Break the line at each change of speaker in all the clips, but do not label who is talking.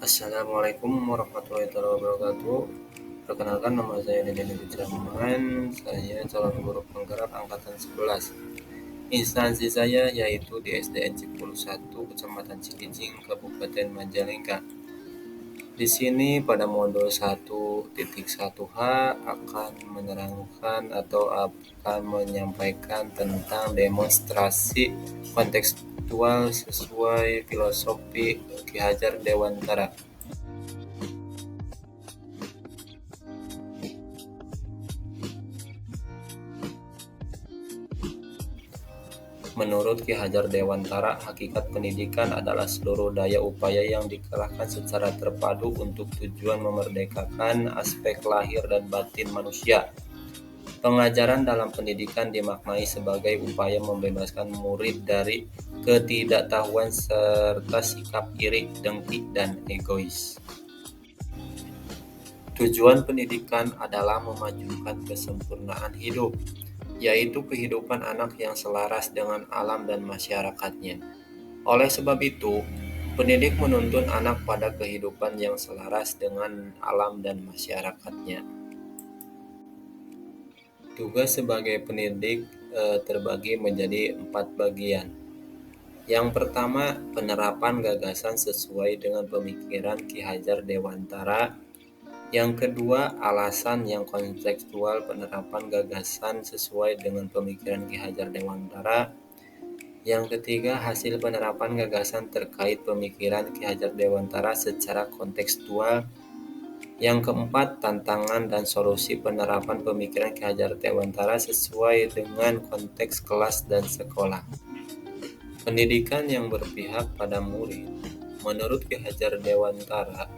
Assalamualaikum warahmatullahi wabarakatuh. Perkenalkan, nama saya Deden Rahman. Saya calon guru penggerak angkatan 11. Instansi saya yaitu di SDN Cipulu 1, Kecamatan Cikijing, Kabupaten Majalengka. Di sini pada modul 1.1H akan menerangkan atau akan menyampaikan tentang demonstrasi kontekstual sesuai filosofi Ki Hajar Dewantara. Menurut Ki Hajar Dewantara, hakikat pendidikan adalah seluruh daya upaya yang dikerahkan secara terpadu untuk tujuan memerdekakan aspek lahir dan batin manusia. Pengajaran dalam pendidikan dimaknai sebagai upaya membebaskan murid dari ketidaktahuan serta sikap iri, dengki, dan egois. Tujuan pendidikan adalah memajukan kesempurnaan hidup, yaitu kehidupan anak yang selaras dengan alam dan masyarakatnya. Oleh sebab itu, pendidik menuntun anak pada kehidupan yang selaras dengan alam dan masyarakatnya. Tugas sebagai pendidik terbagi menjadi 4 bagian. Yang pertama, penerapan gagasan sesuai dengan pemikiran Ki Hajar Dewantara. Yang kedua, alasan yang kontekstual penerapan gagasan sesuai dengan pemikiran Ki Hajar Dewantara. Yang ketiga, hasil penerapan gagasan terkait pemikiran Ki Hajar Dewantara secara kontekstual. Yang keempat, tantangan dan solusi penerapan pemikiran Ki Hajar Dewantara sesuai dengan konteks kelas dan sekolah. Pendidikan yang berpihak pada murid, menurut Ki Hajar Dewantara,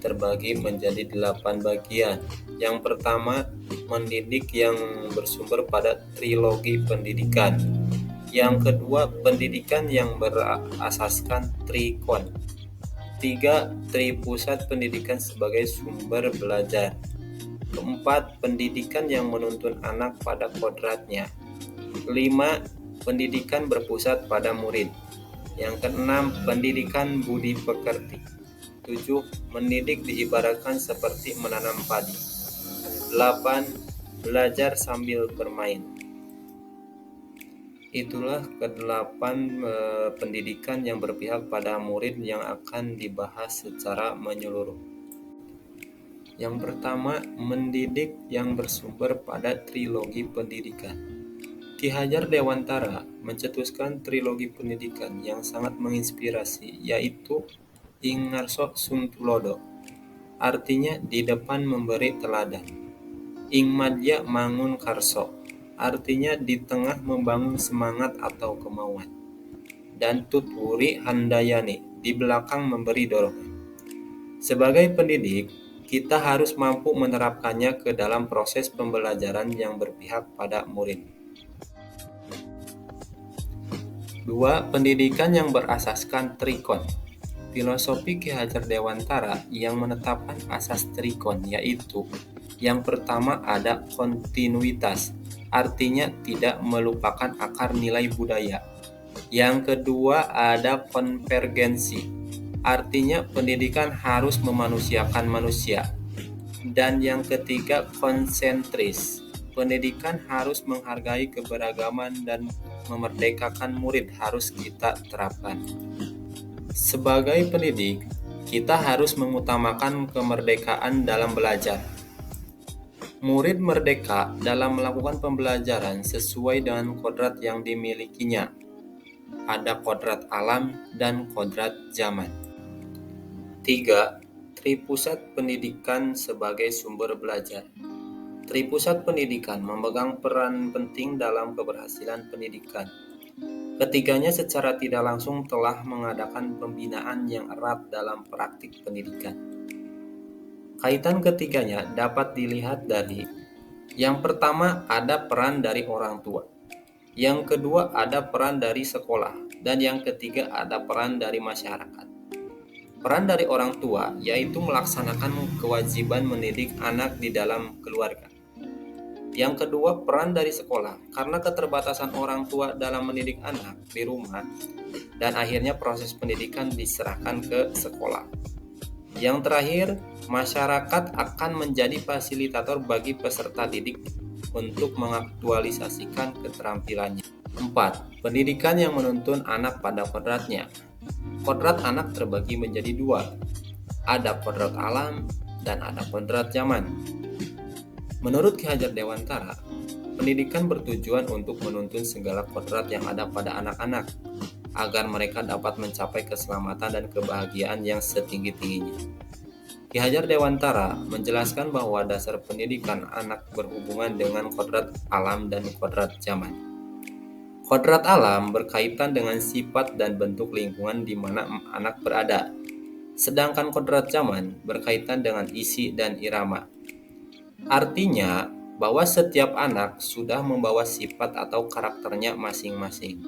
terbagi menjadi 8 bagian. Yang pertama, mendidik yang bersumber pada trilogi pendidikan. Yang kedua, pendidikan yang berasaskan trikon. 3. Tripusat pendidikan sebagai sumber belajar. Keempat, pendidikan yang menuntun anak pada kodratnya. 5. Pendidikan berpusat pada murid. Yang keenam, pendidikan budi pekerti. 7. Mendidik diibaratkan seperti menanam padi. 8. Belajar sambil bermain. Itulah ke-8 pendidikan yang berpihak pada murid yang akan dibahas secara menyeluruh. Yang pertama, mendidik yang bersumber pada trilogi pendidikan. Ki Hajar Dewantara mencetuskan trilogi pendidikan yang sangat menginspirasi, yaitu Ing Ngarso Suntulodo, artinya di depan memberi teladan. Ing Madya Mangun Karso, artinya di tengah membangun semangat atau kemauan. Dan Tutwuri Handayani, di belakang memberi dorongan. Sebagai pendidik, kita harus mampu menerapkannya ke dalam proses pembelajaran yang berpihak pada murid. 2. Pendidikan yang berasaskan trikon. Filosofi Ki Hajar Dewantara yang menetapkan asas trikon, yaitu yang pertama ada kontinuitas, artinya tidak melupakan akar nilai budaya. Yang kedua ada konvergensi, artinya pendidikan harus memanusiakan manusia. Dan yang ketiga konsentris, pendidikan harus menghargai keberagaman dan memerdekakan murid harus kita terapkan. Sebagai pendidik, kita harus mengutamakan kemerdekaan dalam belajar. Murid merdeka dalam melakukan pembelajaran sesuai dengan kodrat yang dimilikinya. Ada kodrat alam dan kodrat zaman. 3. Tripusat pendidikan sebagai sumber belajar. Tripusat pendidikan memegang peran penting dalam keberhasilan pendidikan. Ketiganya secara tidak langsung telah mengadakan pembinaan yang erat dalam praktik pendidikan. Kaitan ketiganya dapat dilihat dari: yang pertama ada peran dari orang tua, yang kedua ada peran dari sekolah, dan yang ketiga ada peran dari masyarakat. Peran dari orang tua yaitu melaksanakan kewajiban mendidik anak di dalam keluarga. Yang kedua, peran dari sekolah. Karena keterbatasan orang tua dalam mendidik anak di rumah, dan akhirnya proses pendidikan diserahkan ke sekolah. Yang terakhir, masyarakat akan menjadi fasilitator bagi peserta didik untuk mengaktualisasikan keterampilannya. 4. Pendidikan yang menuntun anak pada kodratnya. Kodrat anak terbagi menjadi dua. Ada kodrat alam dan ada kodrat zaman. Menurut Ki Hajar Dewantara, pendidikan bertujuan untuk menuntun segala kodrat yang ada pada anak-anak, agar mereka dapat mencapai keselamatan dan kebahagiaan yang setinggi-tingginya. Ki Hajar Dewantara menjelaskan bahwa dasar pendidikan anak berhubungan dengan kodrat alam dan kodrat zaman. Kodrat alam berkaitan dengan sifat dan bentuk lingkungan di mana anak berada, sedangkan kodrat zaman berkaitan dengan isi dan irama. Artinya bahwa setiap anak sudah membawa sifat atau karakternya masing-masing.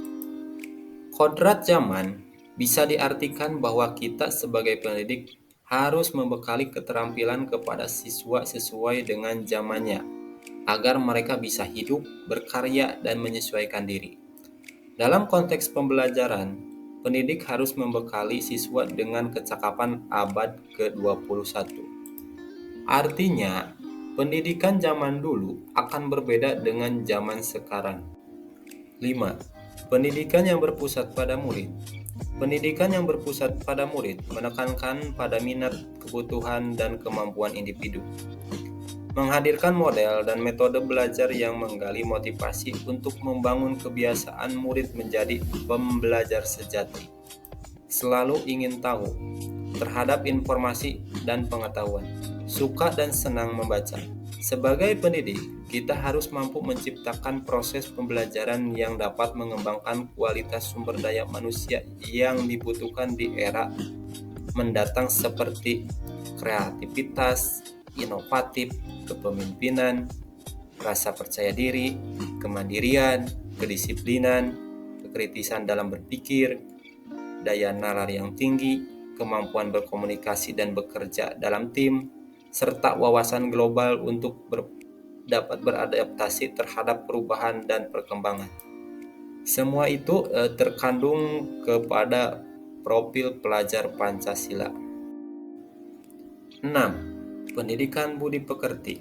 Kodrat zaman bisa diartikan bahwa kita sebagai pendidik harus membekali keterampilan kepada siswa sesuai dengan zamannya, agar mereka bisa hidup, berkarya, dan menyesuaikan diri. Dalam konteks pembelajaran, pendidik harus membekali siswa dengan kecakapan abad ke-21. Artinya, pendidikan zaman dulu akan berbeda dengan zaman sekarang. 5. Pendidikan yang berpusat pada murid. Pendidikan yang berpusat pada murid menekankan pada minat, kebutuhan, dan kemampuan individu. Menghadirkan model dan metode belajar yang menggali motivasi untuk membangun kebiasaan murid menjadi pembelajar sejati. Selalu ingin tahu terhadap informasi dan pengetahuan, suka dan senang membaca. Sebagai pendidik, kita harus mampu menciptakan proses pembelajaran yang dapat mengembangkan kualitas sumber daya manusia yang dibutuhkan di era mendatang seperti kreativitas, inovatif, kepemimpinan, rasa percaya diri, kemandirian, kedisiplinan, kekritisan dalam berpikir, daya nalar yang tinggi, kemampuan berkomunikasi dan bekerja dalam tim, serta wawasan global untuk dapat beradaptasi terhadap perubahan dan perkembangan. Semua itu terkandung kepada profil pelajar Pancasila. 6. Pendidikan budi pekerti.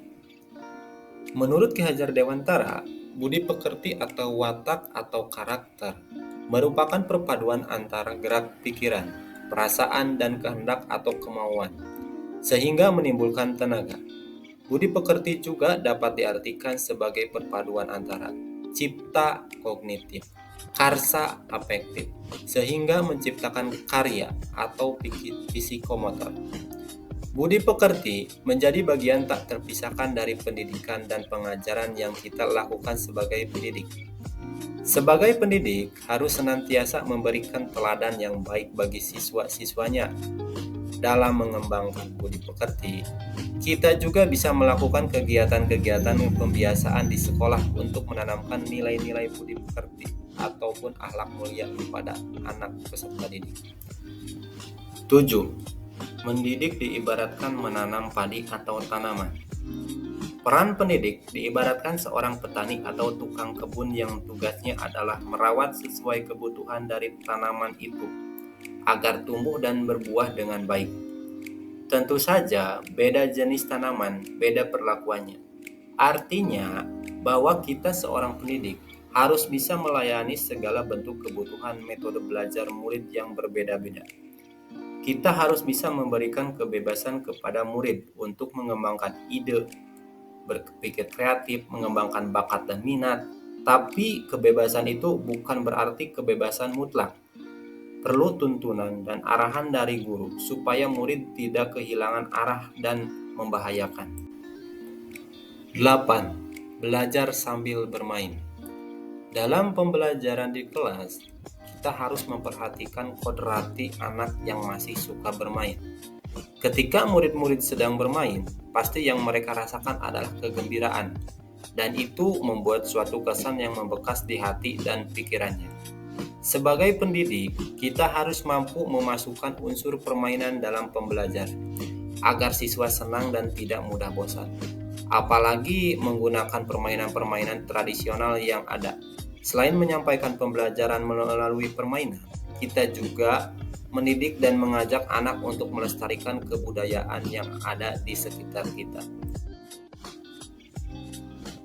Menurut Ki Hajar Dewantara, budi pekerti atau watak atau karakter merupakan perpaduan antara gerak pikiran, perasaan, dan kehendak atau kemauan, sehingga menimbulkan tenaga. Budi pekerti juga dapat diartikan sebagai perpaduan antara cipta kognitif, karsa afektif, sehingga menciptakan karya atau psikomotor. Budi pekerti menjadi bagian tak terpisahkan dari pendidikan dan pengajaran yang kita lakukan sebagai pendidik. Sebagai pendidik, harus senantiasa memberikan teladan yang baik bagi siswa-siswanya. Dalam mengembangkan budi pekerti, kita juga bisa melakukan kegiatan-kegiatan pembiasaan di sekolah untuk menanamkan nilai-nilai budi pekerti ataupun akhlak mulia kepada anak peserta didik. 7. Mendidik diibaratkan menanam padi atau tanaman. Peran pendidik diibaratkan seorang petani atau tukang kebun yang tugasnya adalah merawat sesuai kebutuhan dari tanaman itu, agar tumbuh dan berbuah dengan baik. Tentu saja, beda jenis tanaman, beda perlakuannya. Artinya, bahwa kita seorang pendidik harus bisa melayani segala bentuk kebutuhan metode belajar murid yang berbeda-beda. Kita harus bisa memberikan kebebasan kepada murid untuk mengembangkan ide, berpikir kreatif, mengembangkan bakat dan minat. Tapi kebebasan itu bukan berarti kebebasan mutlak. Perlu tuntunan dan arahan dari guru supaya murid tidak kehilangan arah dan membahayakan. 8. Belajar sambil bermain. Dalam pembelajaran di kelas, kita harus memperhatikan kodrati anak yang masih suka bermain. Ketika murid-murid sedang bermain, pasti yang mereka rasakan adalah kegembiraan, dan itu membuat suatu kesan yang membekas di hati dan pikirannya. Sebagai pendidik, kita harus mampu memasukkan unsur permainan dalam pembelajaran, agar siswa senang dan tidak mudah bosan. apalagi menggunakan permainan-permainan tradisional yang ada. Selain menyampaikan pembelajaran melalui permainan, kita juga mendidik dan mengajak anak untuk melestarikan kebudayaan yang ada di sekitar kita.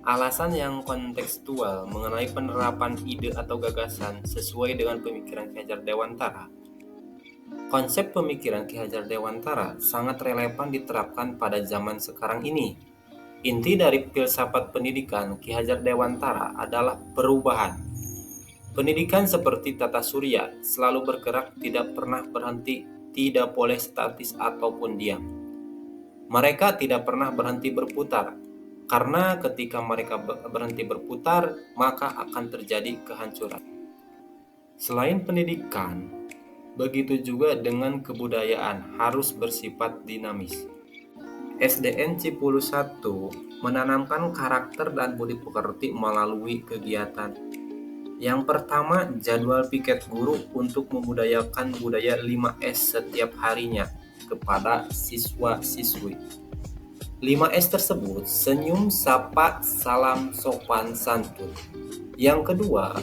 Alasan yang kontekstual mengenai penerapan ide atau gagasan sesuai dengan pemikiran Ki Hajar Dewantara. Konsep pemikiran Ki Hajar Dewantara sangat relevan diterapkan pada zaman sekarang ini. Inti dari filsafat pendidikan Ki Hajar Dewantara adalah perubahan. Pendidikan seperti tata surya, selalu bergerak, tidak pernah berhenti, tidak boleh statis ataupun diam. Mereka tidak pernah berhenti berputar, karena ketika mereka berhenti berputar, maka akan terjadi kehancuran. Selain pendidikan, begitu juga dengan kebudayaan harus bersifat dinamis. SDN Cipulu 1 menanamkan karakter dan budi pekerti melalui kegiatan. Yang pertama, jadwal piket guru untuk membudayakan budaya 5S setiap harinya kepada siswa-siswi. 5S tersebut senyum, sapa, salam, sopan, santun. Yang kedua,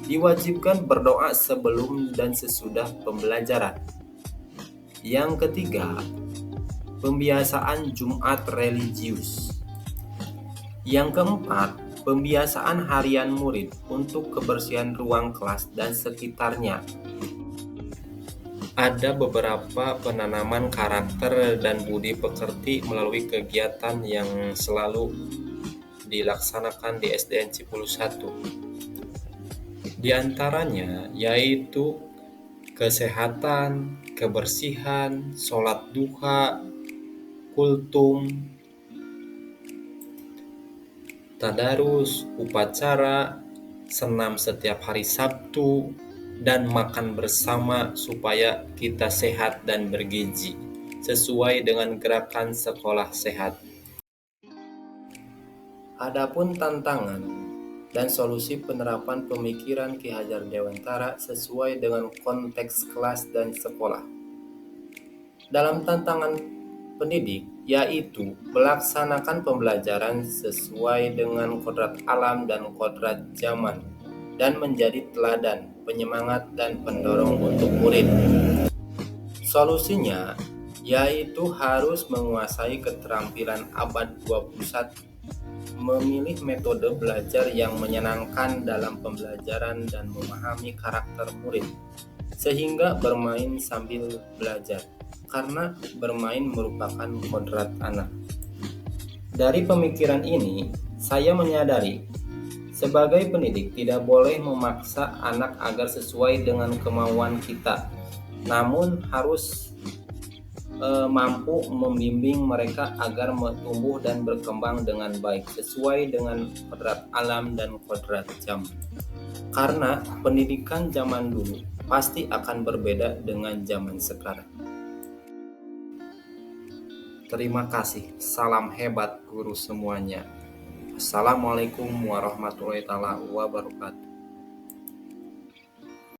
diwajibkan berdoa sebelum dan sesudah pembelajaran. Yang ketiga, pembiasaan Jumat religius. Yang keempat, pembiasaan harian murid untuk kebersihan ruang kelas dan sekitarnya. Ada beberapa penanaman karakter dan budi pekerti melalui kegiatan yang selalu dilaksanakan di SDN Cipulu 1. Di antaranya yaitu kesehatan, kebersihan, sholat duha, kultum, tadarus, upacara, senam setiap hari Sabtu, dan makan bersama supaya kita sehat dan bergizi, sesuai dengan gerakan sekolah sehat. Adapun tantangan dan solusi penerapan pemikiran Ki Hajar Dewantara sesuai dengan konteks kelas dan sekolah. Dalam tantangan pendidik, yaitu melaksanakan pembelajaran sesuai dengan kodrat alam dan kodrat zaman, dan menjadi teladan, penyemangat, dan pendorong untuk murid. Solusinya, yaitu harus menguasai keterampilan abad 21, memilih metode belajar yang menyenangkan dalam pembelajaran dan memahami karakter murid, sehingga bermain sambil belajar, karena bermain merupakan kodrat anak. Dari pemikiran ini, saya menyadari sebagai pendidik tidak boleh memaksa anak agar sesuai dengan kemauan kita, namun harus mampu membimbing mereka agar tumbuh dan berkembang dengan baik sesuai dengan kodrat alam dan kodrat zaman. Karena pendidikan zaman dulu pasti akan berbeda dengan zaman sekarang. Terima kasih. Salam hebat guru semuanya. Assalamualaikum warahmatullahi wabarakatuh.